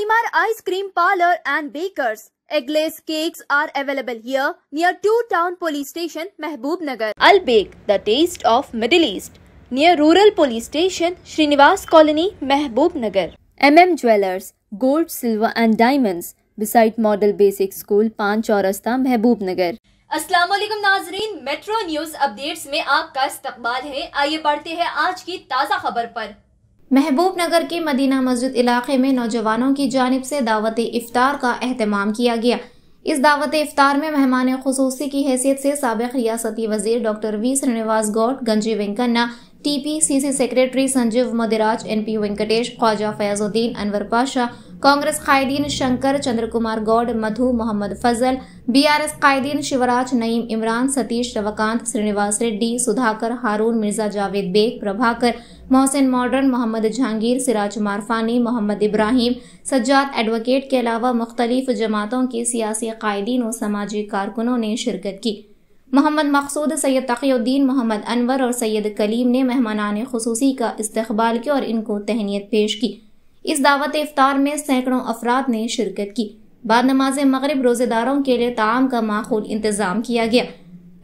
Shalimar Ice Cream Parlor and Bakers. Eggless cakes are available here near 2 Town Police Station, Mehboob-Nagar. Al Bake, the taste of Middle East, near Rural Police Station, Srinivas Colony, Mehboob-Nagar. MM Jewelers, Gold, Silver and Diamonds, beside Model Basic School, पान चौरस्ता, महबूब-नगर। अस्सलाम वालेकुम नाजरीन, metro news updates में आपका इस्तकबाल है। आइए बढ़ते हैं आज की ताज़ा खबर पर। महबूब-नगर के मदीना मस्जिद इलाके में नौजवानों की जानिब से दावत इफ्तार का एहतमाम किया गया। इस दावत इफ्तार में मेहमान खुसूसी की हैसियत से साबिक रियासती वजीर doctor V Srinivas Goud, Ganji Venkanna, TPCC secretary Sanjeev Madiraj, NP Venkatesh, Khwaja Fayazuddin, Anwar Pasha, Congress कायदीन शंकर, चंद्र कुमार गौड, मधु, मोहम्मद फजल, BRS कायदीन शिवराज, नईम इमरान, सतीश, रवकांत, श्रीनिवास रेड्डी, सुधाकर, हारून, मिर्जा जावेद बेग, प्रभाकर, मोहसिन मॉडर्न, मोहम्मद जहांगीर, सिराज मारफानी, मोहम्मद इब्राहिम, सज्जाद एडवोकेट के अलावा मुख्तलिफ जमातों के सियासी कायदीन और समाजी कारकुनों ने शिरकत की। मोहम्मद मकसूद, सैयद तकीउद्दीन, मोहम्मद अनवर और सैयद कलीम ने मेहमानान खुसूसी का इस्तकबाल किया और इनको तहनीत पेश की। इस दावत इफ्तार में सैकड़ों अफराद ने शिरकत की। बाद नमाज मगरिब रोजेदारों के लिए ताम का माकूल इंतजाम किया गया।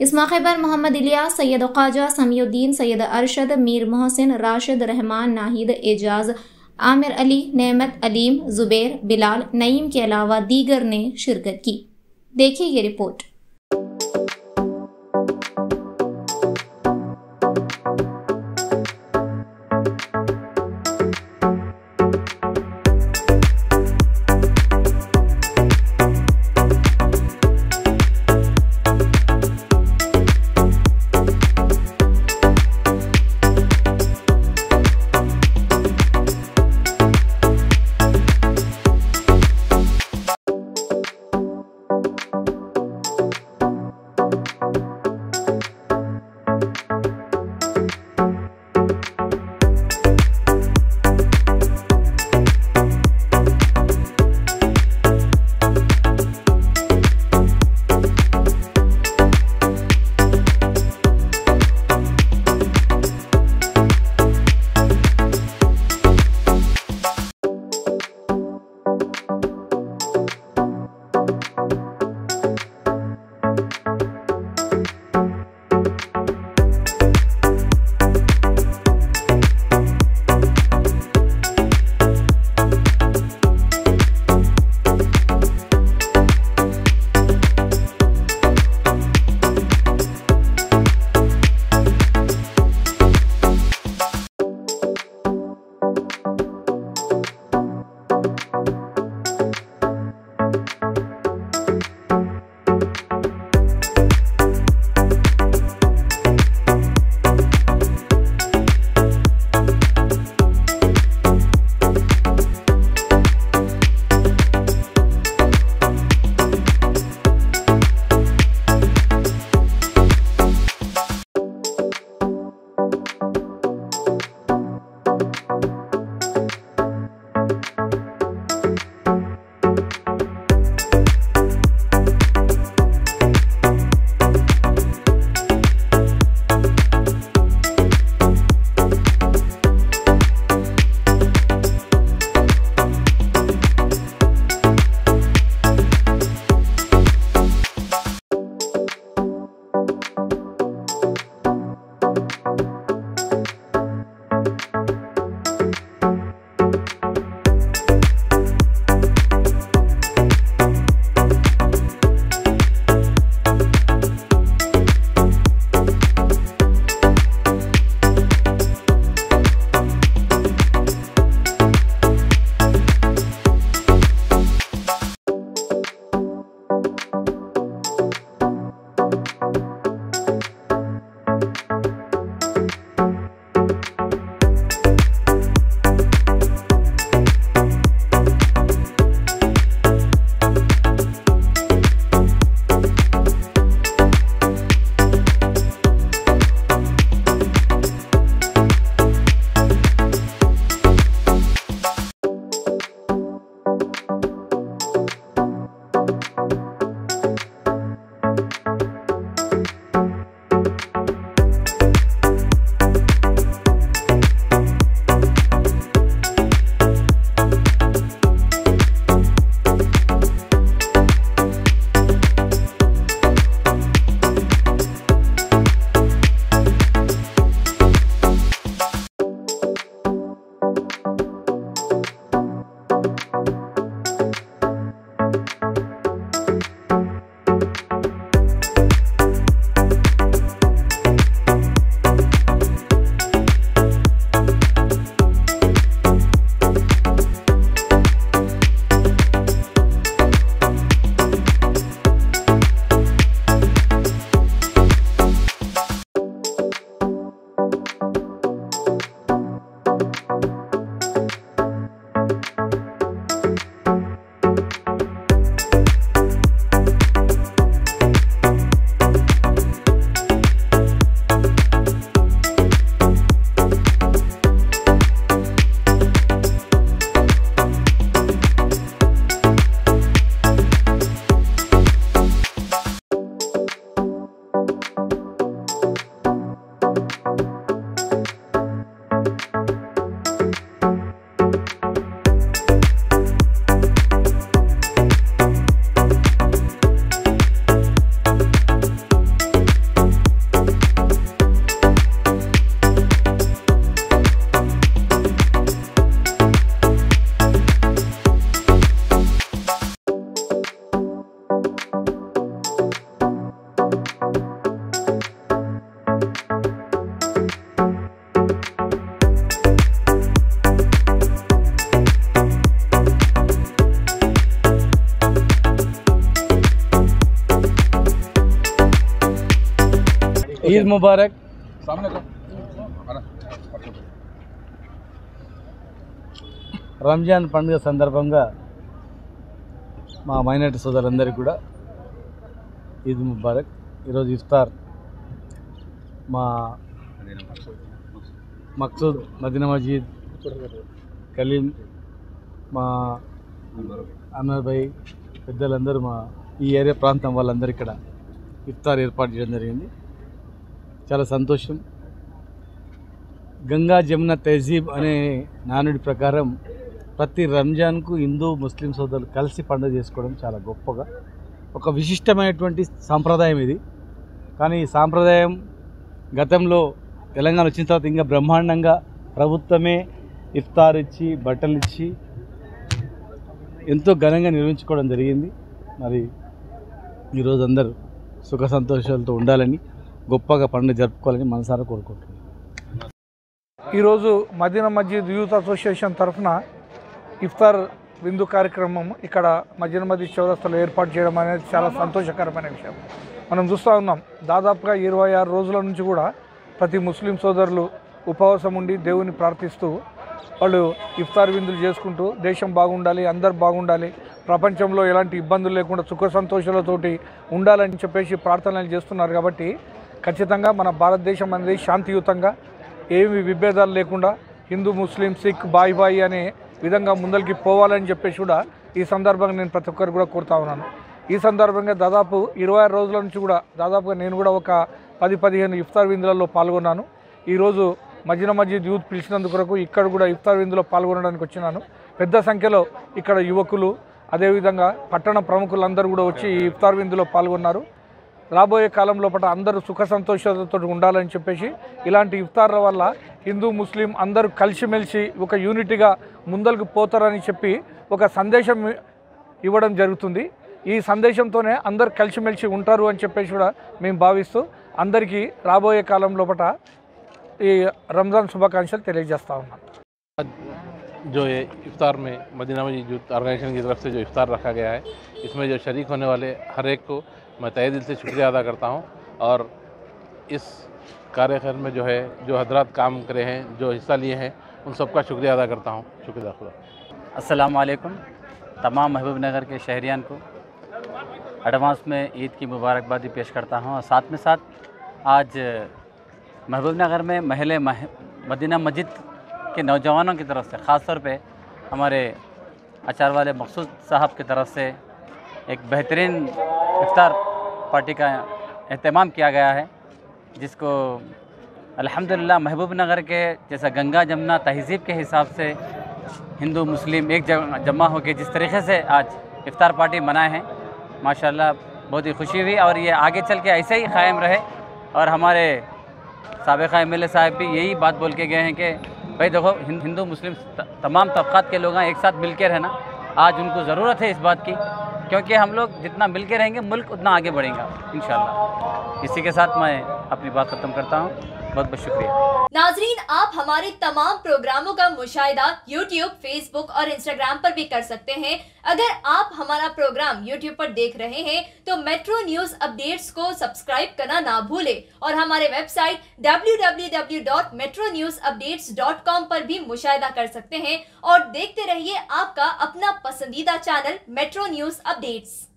इस मौके पर मोहम्मद इलियास, सैयद ख्वाजा समीउद्दीन, सैयद अरशद, मीर मोहसिन, राशिद, रहमान, नाहिद, एजाज, आमिर अली, नेमत, अलीम, जुबैर, बिलाल, नईम के अलावा दीगर ने शिरकत की। देखिए ये रिपोर्ट। ఈద్ ముబారక్. రంజాన్ పండుగ సందర్భంగా మా మైనారిటీ సోదరులందరికీ కూడా ఈద్ ముబారక్. ఈరోజు ఇఫ్తార్ మా మక్సూద్, మదీనా మస్జిద్, కలీం, మా అన్వర్ భాయ్ పెద్దలందరూ మా ఈ ఏరియా ప్రాంతం వాళ్ళందరూ ఇక్కడ ఇఫ్తార్ ఏర్పాటు చేయడం జరిగింది. చాలా సంతోషం. గంగా జమున తహజీబ్ అనే నానుడి ప్రకారం ప్రతి రంజాన్కు హిందూ ముస్లిం సోదరులు కలిసి పండుగ చేసుకోవడం చాలా గొప్పగా ఒక విశిష్టమైనటువంటి సాంప్రదాయం ఇది. కానీ ఈ సాంప్రదాయం గతంలో తెలంగాణ వచ్చిన తర్వాత ఇంకా బ్రహ్మాండంగా ప్రభుత్వమే ఇఫ్తార్ ఇచ్చి బట్టలు ఇచ్చి ఎంతో ఘనంగా నిర్వహించుకోవడం జరిగింది. మరి ఈరోజు అందరూ సుఖ సంతోషాలతో ఉండాలని, గొప్పగా పండుగ జరుపుకోవాలని మనసారా కోరుకుంటున్నాను. ఈరోజు మదీనా మస్జిద్ యూత్ అసోసియేషన్ తరఫున ఇఫ్తార్ విందు కార్యక్రమం ఇక్కడ మదీనా మస్జిద్ చౌరస్తాలో ఏర్పాటు చేయడం అనేది చాలా సంతోషకరమైన విషయం. మనం చూస్తూ ఉన్నాం, దాదాపుగా 26 రోజుల నుంచి కూడా ప్రతి ముస్లిం సోదరులు ఉపవాసం ఉండి దేవుని ప్రార్థిస్తూ వాళ్ళు ఇఫ్తార్ విందులు చేసుకుంటూ దేశం బాగుండాలి, అందరు బాగుండాలి, ప్రపంచంలో ఎలాంటి ఇబ్బందులు లేకుండా సుఖ సంతోషాలతోటి ఉండాలని చెప్పేసి ప్రార్థనలు చేస్తున్నారు. కాబట్టి ఖచ్చితంగా మన భారతదేశం అనేది శాంతియుతంగా ఏమి విభేదాలు లేకుండా హిందూ ముస్లిం సిక్ బాయ్ బాయ్ అనే విధంగా ముందరికి పోవాలని చెప్పేసి కూడా ఈ సందర్భంగా నేను ప్రతి ఒక్కరు కూడా కోరుతా ఉన్నాను. ఈ సందర్భంగా దాదాపు 26 రోజుల నుంచి కూడా దాదాపుగా నేను కూడా ఒక 10-15 ఇఫ్తార్ విందులలో పాల్గొన్నాను. ఈరోజు మదీనా మస్జిద్ యూత్ పిలిచినందుకు ఇక్కడ కూడా ఇఫ్తార్ విందులో పాల్గొనడానికి వచ్చినాను. పెద్ద సంఖ్యలో ఇక్కడ యువకులు అదేవిధంగా పట్టణ ప్రముఖులందరూ కూడా వచ్చి ఈ ఇఫ్తార్ విందులో పాల్గొన్నారు. రాబోయే కాలం లోపల అందరూ సుఖ సంతోషాలతో ఉండాలని చెప్పేసి ఇలాంటి ఇఫ్తార్ల వల్ల హిందూ ముస్లిం అందరూ కలిసిమెలిసి ఒక యూనిటీగా ముందరకు పోతారని చెప్పి ఒక సందేశం ఇవ్వడం జరుగుతుంది. ఈ సందేశంతోనే అందరూ కలిసిమెలిసి ఉంటారు అని చెప్పేసి కూడా మేము భావిస్తూ అందరికీ రాబోయే కాలం లోపల ఈ రంజాన్ శుభాకాంక్షలు తెలియజేస్తా ఉన్నాం. जो ये इफ्तार में मदीना मस्जिद यूथ ऑर्गेनाइजेशन की तरफ से जो इफ्तार रखा गया है, इसमें जो शरीक होने वाले हर एक को मैं तहे दिल से शुक्रिया अदा करता हूँ और इस कार्यक्रम में जो है जो हजरात काम करे हैं, जो हिस्सा लिए हैं, उन सबका शुक्रिया अदा करता हूँ. शुक्रिया खुदा. अस्सलाम वालेकुम. तमाम महबूब नगर के शहरियान को एडवांस में ईद की मुबारकबादी पेश करता हूँ. और साथ में साथ आज महबूब नगर में महल मदीना मस्जिद के नौजवानों की तरफ से ख़ास तौर पे हमारे आचार वाले मकसूद साहब की तरफ से एक बेहतरीन इफ्तार पार्टी का एहतमाम किया गया है, जिसको अल्हम्दुलिल्लाह महबूब नगर के जैसा गंगा जमुना तहज़ीब के हिसाब से हिंदू मुस्लिम एक जमा होकर जिस तरीके से आज इफ्तार पार्टी मनाए हैं, माशाल्लाह बहुत ही खुशी हुई. और ये आगे चल के ऐसे ही कायम रहे. और हमारे साबिक़ा एमएलए साहब भी यही बात बोल के गए हैं कि भाई देखो हिंदू मुस्लिम तमाम तबक़ात के लोग एक साथ मिल के रहना, आज उनको ज़रूरत है इस बात की, क्योंकि हम लोग जितना मिल के रहेंगे मुल्क उतना आगे बढ़ेगा इंशाअल्लाह. इसी के साथ मैं अपनी बात ख़त्म करता हूँ. बहुत बहुत शुक्रिया. नाजरीन, आप हमारे तमाम प्रोग्रामों का मुशाहिदा YouTube, Facebook और Instagram पर भी कर सकते हैं. अगर आप हमारा प्रोग्राम YouTube पर देख रहे हैं तो मेट्रो न्यूज अपडेट्स को सब्सक्राइब करना ना भूलें और हमारे वेबसाइट www.metronewsupdates.com पर भी मुशाहिदा कर सकते हैं. और देखते रहिए आपका अपना पसंदीदा चैनल मेट्रो न्यूज अपडेट्स.